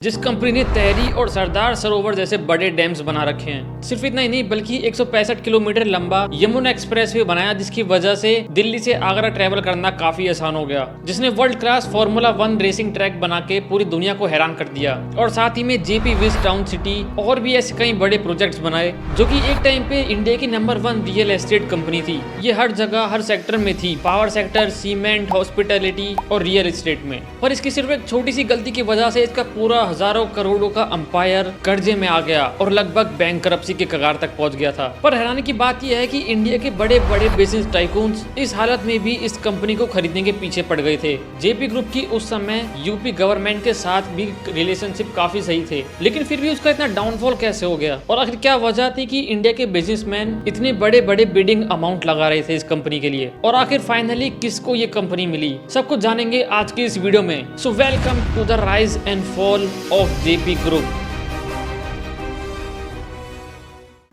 जिस कंपनी ने तहरी और सरदार सरोवर जैसे बड़े डैम्स बना रखे हैं। सिर्फ इतना ही नहीं बल्कि 165 किलोमीटर लंबा यमुना एक्सप्रेस वे बनाया, जिसकी वजह से दिल्ली से आगरा ट्रैवल करना काफी आसान हो गया। जिसने world class formula 1 racing track बना के पूरी दुनिया को हैरान कर दिया। और साथ ही में जेपी विज टाउन सिटी और भी ऐसे कई बड़े प्रोजेक्ट्स बनाए, जो कि एक टाइम पे इंडिया की नंबर 1 रियल एस्टेट कंपनी थी। ये हर जगह हर सेक्टर में थी, पावर सेक्टर, सीमेंट, हॉस्पिटैलिटी और रियल एस्टेट में। पर इसकी सिर्फ एक छोटी सी गलती की वजह से इसका पूरा हजारों करोड़ों का अंपायर कर्जे में आ गया और लगभग बैंकरप्सी के कगार तक पहुंच गया था। पर हैरानी की बात यह है कि इंडिया के बड़े बड़े बिजनेस टाइकून्स इस हालत में भी इस कंपनी को खरीदने के पीछे पड़ गए थे। जेपी ग्रुप की उस समय यूपी गवर्नमेंट के साथ भी रिलेशनशिप काफी सही थे, लेकिन फिर भी उसका इतना डाउनफॉल कैसे हो गया? और आखिर क्या वजह थी कि इंडिया के बिजनेसमैन इतने बड़े बड़े बिडिंग अमाउंट लगा रहे थे इस कंपनी के लिए? और आखिर फाइनली किसको ये कंपनी मिली? सब कुछ जानेंगे आज की इस वीडियो में। So welcome to the rise and fall of JP group.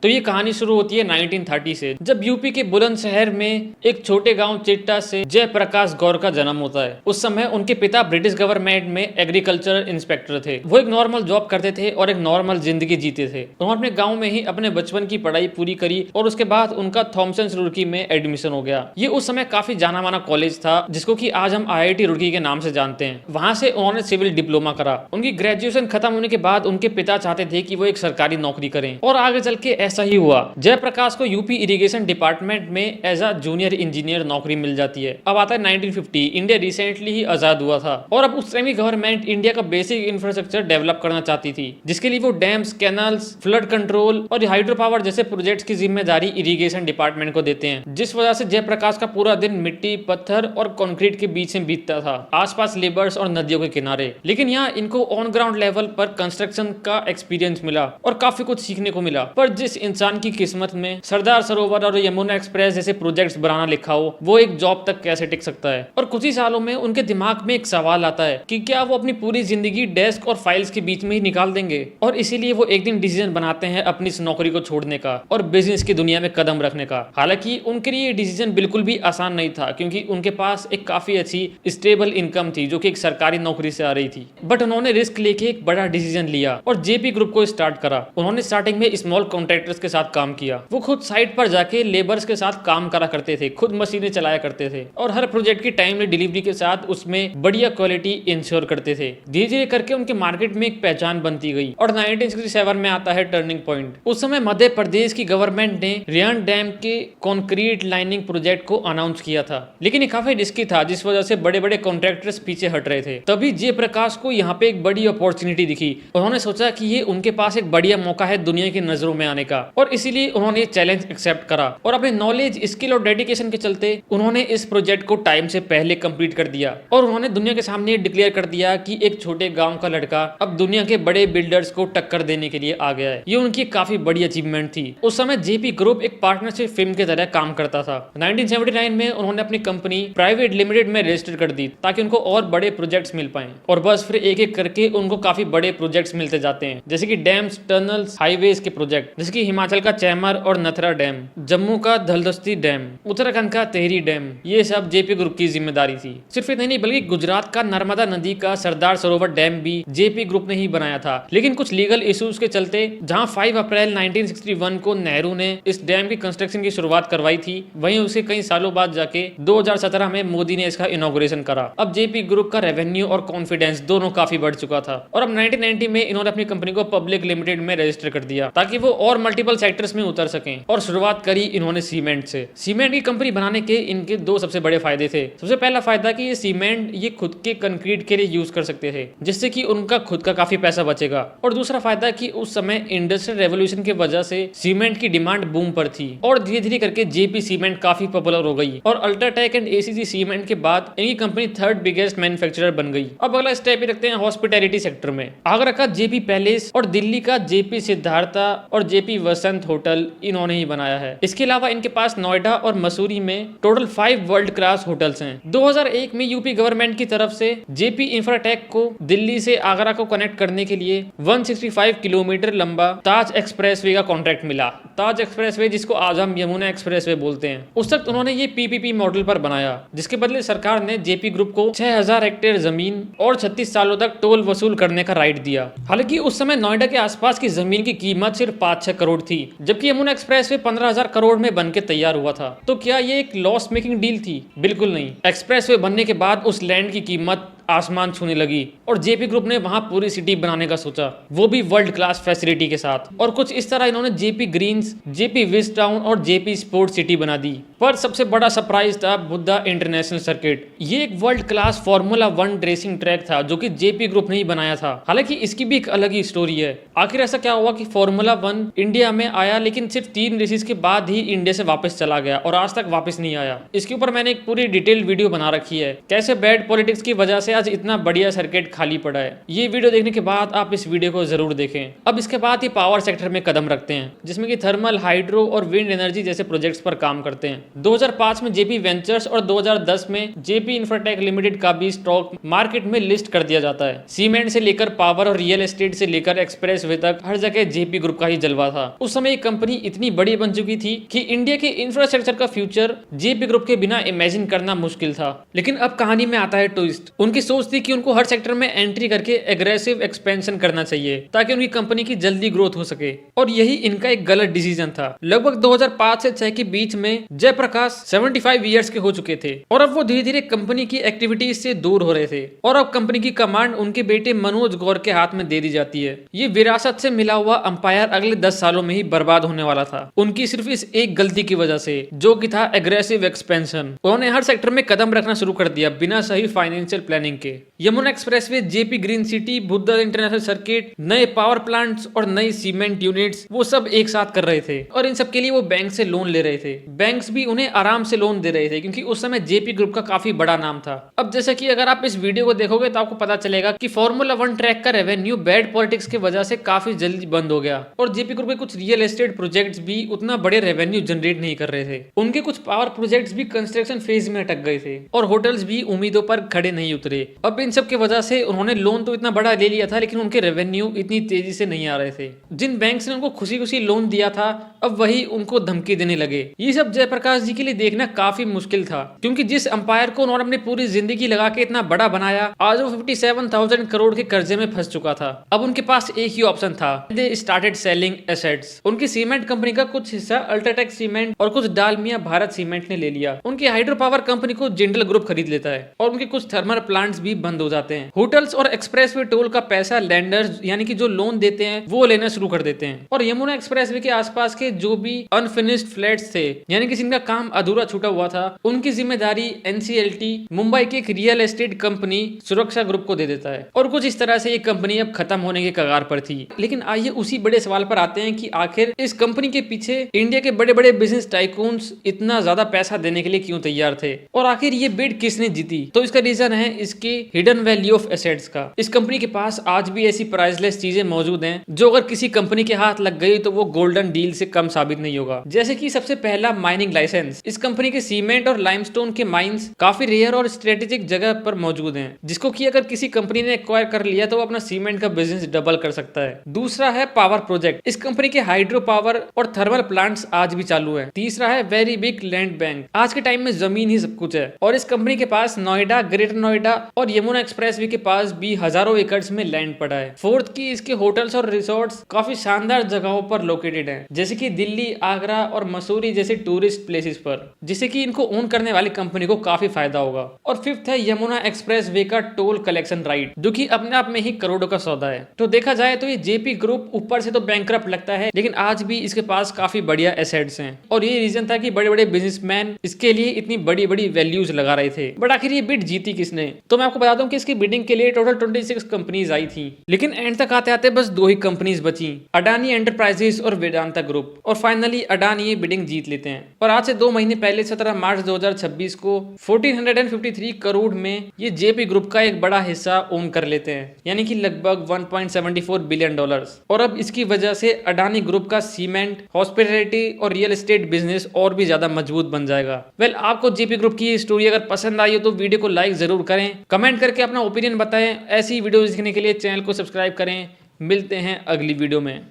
तो ये कहानी शुरू होती है 1930 से, जब यूपी के बुलंदशहर में एक छोटे गांव चिट्टा से जयप्रकाश गौर का जन्म होता है। उस समय उनके पिता ब्रिटिश गवर्नमेंट में एग्रीकल्चरल इंस्पेक्टर थे। वो एक नॉर्मल जॉब करते थे और एक नॉर्मल जिंदगी जीते थे। उन्होंने अपने गाँव में ही अपने बचपन की पढ़ाई पूरी करी और उसके बाद उनका थॉमसन रुड़की में एडमिशन हो गया। ये उस समय काफी जाना माना कॉलेज था, जिसको की आज हम IIT रुड़की के नाम से जानते हैं। वहां से उन्होंने सिविल डिप्लोमा करा। उनकी ग्रेजुएशन खत्म होने के बाद उनके पिता चाहते थे कि वो एक सरकारी नौकरी करें, और आगे चल के ऐसा ही हुआ। जयप्रकाश को यूपी इरिगेशन डिपार्टमेंट में एज अ जूनियर इंजीनियर नौकरी मिल जाती है। अब आता है 1950। इंडिया रिसेंटली ही आजाद हुआ था और अब उस टाइम की गवर्नमेंट इंडिया का बेसिक इंफ्रास्ट्रक्चर डेवलप करना चाहती थी, जिसके लिए वो डैम्स, कैनल्स, फ्लड कंट्रोल और हाइड्रो पावर जैसे प्रोजेक्ट्स की जिम्मेदारी इरिगेशन डिपार्टमेंट को देते हैं। जिस वजह से जयप्रकाश का पूरा दिन मिट्टी, पत्थर और कंक्रीट के बीच में बीतता था, आसपास लेबर्स और नदियों के किनारे। लेकिन यहाँ इनको ऑन ग्राउंड लेवल पर कंस्ट्रक्शन का एक्सपीरियंस मिला और काफी कुछ सीखने को मिला। पर जिस इंसान की किस्मत में सरदार सरोवर और यमुना एक्सप्रेस जैसे प्रोजेक्ट्स बनाना लिखा हो, वो एक जॉब तक कैसे टिक सकता है? और कुछ ही सालों में उनके दिमाग में एक सवाल आता है कि क्या वो अपनी पूरी जिंदगी डेस्क और फाइल्स के बीच में ही निकाल देंगे? और इसीलिए वो एक दिन डिसीजन बनाते हैं अपनी इस नौकरी को छोड़ने का और बिजनेस की दुनिया में कदम रखने का। हालांकि उनके लिए ये डिसीजन बिल्कुल भी आसान नहीं था, क्योंकि उनके पास एक काफी अच्छी स्टेबल इनकम थी, जो कि एक सरकारी नौकरी से आ रही थी। बट उन्होंने रिस्क लेके एक बड़ा डिसीजन लिया और जेपी ग्रुप को स्टार्ट करा। उन्होंने स्टार्टिंग में स्मॉल कॉन्ट्रैक्टर्स के साथ काम किया। वो खुद साइट पर जाके लेबर्स के साथ काम करा करते थे, खुद मशीनें चलाया करते थे और हर प्रोजेक्ट की टाइमली डिलीवरी के साथ उसमें बढ़िया क्वालिटी इंश्योर करते थे। धीरे धीरे करके उनके मार्केट में एक पहचान बनती गई और 1967 में आता है टर्निंग पॉइंट। उस समय मध्य प्रदेश की गवर्नमेंट ने रियान डैम के कॉन्क्रीट लाइनिंग प्रोजेक्ट को अनाउंस किया था, लेकिन ये काफी रिस्की था, जिस वजह से बड़े बड़े कॉन्ट्रैक्टर्स पीछे हट रहे थे। तभी जयप्रकाश को यहाँ पे एक बड़ी अपॉर्चुनिटी दिखी। उन्होंने सोचा कि ये उनके पास एक बढ़िया मौका है दुनिया की नजरों में आने का, और इसीलिए उन्होंने चैलेंज एक्सेप्ट करा और अपने नॉलेज, स्किल और डेडिकेशन के चलते उन्होंने इस प्रोजेक्ट को टाइम से पहले कंप्लीट कर दिया। और उन्होंने दुनिया के सामने डिक्लेयर कर दिया कि एक छोटे गांव का लड़का अब दुनिया के बड़े बिल्डर्स को टक्कर देने के लिए आ गया है। ये उनकी काफी बड़ी अचीवमेंट थी। उस समय जेपी ग्रुप एक पार्टनरशिप फिल्म की तरह काम करता था। 1979 में उन्होंने अपनी कंपनी प्राइवेट लिमिटेड में रजिस्टर कर दी, ताकि उनको और बड़े प्रोजेक्ट्स मिल पाए। और बस फिर एक एक करके उनको काफी बड़े प्रोजेक्ट्स मिलते जाते हैं, जैसे कि डैम्स, टनल्स, हाईवेज के प्रोजेक्ट, जैसे कि हिमाचल का चैमर और नथरा डैम, जम्मू का धलदस्ती डैम, उत्तराखंड का तेहरी डैम। ये सब जेपी ग्रुप की जिम्मेदारी थी। सिर्फ इतना नहीं बल्कि गुजरात का नर्मदा नदी का सरदार सरोवर डैम भी जेपी ग्रुप ने ही बनाया था। लेकिन कुछ लीगल इश्यूज के चलते, जहां 5 अप्रैल 1961 को नेहरू ने इस डैम की कंस्ट्रक्शन की शुरुआत करवाई थी, वहीं उसे कई सालों बाद जाके 2017 में मोदी ने इसका इनॉग्रेशन करा। अब जेपी ग्रुप का रेवेन्यू और कॉन्फिडेंस दोनों काफी बढ़ चुका था और अब 1990 में इन्होंने अपनी कंपनी को पब्लिक लिमिटेड में रजिस्टर कर दिया, ताकि वो और मल्टीपल सेक्टर्स में उतर सकें। और शुरुआत करी इन्होंने सीमेंट से। सीमेंट की कंपनी बनाने के इनके दो सबसे बड़े फायदे थे। सबसे पहला फायदा कि ये सीमेंट ये खुद के कंक्रीट के लिए यूज कर सकते थे, जिससे कि उनका खुद का काफी पैसा बचेगा। और दूसरा फायदा कि उस समय इंडस्ट्रियल रेवोल्यूशन की वजह से सीमेंट की डिमांड बूम पर थी और धीरे धीरे करके जेपी सीमेंट काफी पॉपुलर हो गई और अल्ट्राटेक एंड ACC सीमेंट के बाद इनकी कंपनी 3rd बिगेस्ट मैन्युफैक्चरर बन गई। अब अगला स्टेप ही रखते हैं हॉस्पिटैलिटी सेक्टर में। आगरा का जेपी पैलेस और दिल्ली का जेपी सिद्धार्था और जेपी वसंत होटल इन्होंने ही बनाया है। इसके अलावा इनके पास नोएडा और मसूरी में टोटल 5 वर्ल्ड क्लास होटल्स हैं। 2001 में यूपी गवर्नमेंट की तरफ से जेपी इंफ्राटेक को दिल्ली से आगरा को कनेक्ट करने के लिए 165 किलोमीटर लंबा ताज एक्सप्रेसवे का कॉन्ट्रैक्ट मिला। ताज एक्सप्रेसवे जिसको आज हम यमुना एक्सप्रेसवे बोलते हैं, उस वक्त उन्होंने ये पीपीपी मॉडल पर बनाया, जिसके बदले सरकार ने जेपी ग्रुप को 6000 हेक्टेयर जमीन और 36 सालों तक टोल वसूल करने का राइट दिया। हालांकि उस समय नोएडा के आसपास की जमीन की कीमत सिर्फ 5-6 करोड़ थी, जबकि यमुना एक्सप्रेसवे 15,000 करोड़ में बनके तैयार हुआ था। तो क्या ये एक लॉस मेकिंग डील थी? बिल्कुल नहीं। एक्सप्रेसवे बनने के बाद उस लैंड की कीमत आसमान छूने लगी और जेपी ग्रुप ने वहां पूरी सिटी बनाने का सोचा, वो भी वर्ल्ड क्लास फैसिलिटी के साथ। और कुछ इस तरह इन्होंने JP Greens, JP Wish Town और जेपी स्पोर्ट सिटी बना दी। पर सबसे बड़ा सरप्राइज था बुद्धा इंटरनेशनल सर्किट। ये एक world class formula 1 racing track था जो कि जेपी ग्रुप ने ही बनाया था। हालांकि इसकी भी एक अलग ही स्टोरी है। आखिर ऐसा क्या हुआ कि फार्मूला 1 इंडिया में आया, लेकिन सिर्फ 3 रेसेस के बाद ही इंडिया से वापस चला गया और आज तक वापस नहीं आया। इसके ऊपर मैंने एक पूरी डिटेल वीडियो बना रखी है, कैसे बैड पॉलिटिक्स की वजह से आज इतना बढ़िया सर्किट खाली पड़ा है। ये वीडियो देखने के बाद आप इस वीडियो को जरूर देखें। अब इसके बाद ही पावर सेक्टर में कदम रखते हैं, जिसमें कि थर्मल, हाइड्रो और विंड एनर्जी जैसे प्रोजेक्ट्स पर काम करते हैं। 2005 में जेपी वेंचर्स और 2010 में जेपी इंफ्राटेक लिमिटेड का भी स्टॉक मार्केट में लिस्ट कर दिया जाता है। सीमेंट से लेकर पावर और रियल एस्टेट से लेकर एक्सप्रेसवे तक हर जगह जेपी ग्रुप का ही जलवा था। उस समय ये कंपनी इतनी बड़ी बन चुकी थी कि इंडिया के इंफ्रास्ट्रक्चर का फ्यूचर जेपी ग्रुप के बिना इमेजिन करना मुश्किल था। लेकिन अब कहानी में आता है ट्विस्ट। उनकी सोच थी कि उनको हर सेक्टर में एंट्री करके एग्रेसिव एक्सपेंशन करना चाहिए ताकि उनकी कंपनी की जल्दी ग्रोथ हो सके, और यही इनका एक गलत डिसीजन था। लगभग 2005 से 6 के बीच में जयप्रकाश 75 इयर्स के हो चुके थे और अब वो धीरे धीरे कंपनी की एक्टिविटीज से दूर हो रहे थे और अब कंपनी की कमांड उनके बेटे मनोज गौर के हाथ में दे दी जाती है। ये विरासत से मिला हुआ अंपायर अगले 10 सालों में ही बर्बाद होने वाला था, उनकी सिर्फ इस एक गलती की वजह से, जो कि था एग्रेसिव एक्सपेंशन। उन्होंने हर सेक्टर में कदम रखना शुरू कर दिया बिना सही फाइनेंशियल प्लानिंग के। Yamuna expressway, JP green city, Buddha international circuit, नए पावर प्लांट्स और नई सीमेंट यूनिट्स, वो सब एक साथ कर रहे थे और इन सब के लिए वो बैंक से लोन ले रहे थे। बैंक्स भी उन्हें आराम से लोन दे रहे थे क्योंकि उस समय जेपी ग्रुप का काफी बड़ा नाम था। अब जैसे कि अगर आप इस वीडियो को देखोगे तो आपको पता चलेगा कि फार्मूला 1 ट्रैक का रेवेन्यू बैड पॉलिटिक्स की वजह से काफी जल्दी बंद हो गया और जेपी ग्रुप के कुछ रियल एस्टेट प्रोजेक्ट्स भी उतना बड़े रेवेन्यू जनरेट नहीं कर रहे थे। उनके कुछ पावर प्रोजेक्ट्स भी कंस्ट्रक्शन फेज में अटक गए थे और होटल्स भी उम्मीदों पर खड़े नहीं उतरे। अब इन सब की वजह से उन्होंने लोन तो इतना बड़ा ले लिया था लेकिन उनके रेवेन्यू इतनी तेजी से नहीं आ रहे थे। जिन बैंक्स ने उनको खुशी खुशी लोन दिया था अब वही उनको धमकी देने लगे। ये सब जयप्रकाश जी के लिए देखना काफी मुश्किल था क्योंकि जिस अंपायर को उन्होंने अपनी पूरी जिंदगी लगा के इतना बड़ा बनाया, आज वो 57,000 करोड़ के कर्जे में फंस चुका था। अब उनके पास एक ही ऑप्शन था, दे स्टार्टेड सेलिंग एसेट्स। उनकी सीमेंट कंपनी का कुछ हिस्सा अल्ट्राटेक सीमेंट और कुछ डालमिया भारत सीमेंट ने ले लिया। उनकी हाइड्रो पावर कंपनी को जिंदल ग्रुप खरीद लेता है और उनके कुछ थर्मल प्लांट्स भी बंद हो जाते हैं। होटल्स और एक्सप्रेसवे टोल का पैसा लैंडर्स यानी कि जो लोन देते हैं वो लेना शुरू कर देते हैं और यमुना एक्सप्रेसवे के आसपास के जो भी अनफिनिश्ड फ्लैट्स थे यानी कि जिनका काम अधूरा छूटा हुआ था, उनकी जिम्मेदारी एनसीएलटी मुंबई की एक रियल एस्टेट कंपनी सुरक्षा ग्रुप को दे देता है और कुछ इस तरह से ये कंपनी अब खत्म होने के कगार पर थी। लेकिन आइए उसी बड़े सवाल पर आते हैं कि आखिर इस कंपनी के पीछे इंडिया के बड़े बड़े बिजनेस टाइकून्स इतना ज्यादा पैसा देने के लिए क्यों तैयार थे और आखिर ये बिड किसने जीती। तो इसका रीजन है इसकी हिडन वैल्यू ऑफ एसेट्स का। इस कंपनी के पास आज भी ऐसी प्राइसलेस चीजें मौजूद हैं जो अगर किसी कंपनी के हाथ लग गई तो वो गोल्डन डील से कम साबित नहीं होगा। जैसे कि सबसे पहला माइनिंग लाइसेंस। इस कंपनी के सीमेंट और लाइमस्टोन के माइंस काफी रेयर और स्ट्रेटेजिक जगह पर मौजूद हैं, जिसको कि अगर किसी कंपनी ने एक्वायर कर लिया तो वो अपना सीमेंट का बिजनेस डबल कर सकता है। दूसरा है पावर प्रोजेक्ट। इस कंपनी के हाइड्रो पावर और थर्मल प्लांट्स आज भी चालू है। तीसरा है वेरी बिग लैंड बैंक। आज के टाइम में जमीन ही सब कुछ है और इस कंपनी के पास नोएडा, ग्रेटर नोएडा और यमुना एक्सप्रेसवे के पास भी हजारों एकड़ में लैंड पड़ा है। फोर्थ की इसके होटल्स और रिसोर्ट्स काफी शानदार जगहों पर लोकेटेड हैं, जैसे कि दिल्ली, आगरा और मसूरी जैसे टूरिस्ट प्लेसेस पर, जिससे कि इनको ओन करने वाली कंपनी को काफी फायदा होगा। और फिफ्थ है यमुना एक्सप्रेसवे का टोल कलेक्शन राइट, जो कि अपने आप में ही करोड़ों का सौदा है। तो देखा जाए तो ये जेपी ग्रुप ऊपर से तो बैंकरप्ट लगता है लेकिन आज भी इसके पास काफी बढ़िया एसेट्स हैं और ये रीजन था कि बड़े बड़े बिजनेसमैन इसके लिए इतनी बड़ी बड़ी वैल्यूज लगा रहे थे। बट आखिर ये बिड जीती किसने? तो मैं आपको बता दूं हूँ कि इसकी बिडिंग के लिए टोटल 26 कंपनीज आई थी, लेकिन एंड तक आते आते बस 2 ही कंपनीज बची, अडानी एंटरप्राइजेस और वेदांता ग्रुप। और फाइनली अडानी ये बिडिंग जीत लेते हैं। पर आज से 2 महीने पहले 17 मार्च 2026 को 1453 करोड़ में ये जेपी ग्रुप का एक बड़ा हिस्सा ओन कर लेते हैं, यानी कि लगभग 1.74 बिलियन डॉलर्स। और अब इसकी वजह से अडानी ग्रुप का सीमेंट, हॉस्पिटैलिटी और रियल एस्टेट बिजनेस और भी ज्यादा मजबूत बन जाएगा। वेल, आपको जेपी ग्रुप की स्टोरी अगर पसंद आई हो तो वीडियो को लाइक जरूर करें, कमेंट करके अपना ओपिनियन बताएं। ऐसी वीडियो देखने के लिए चैनल को सब्सक्राइब करें। मिलते हैं अगली वीडियो में।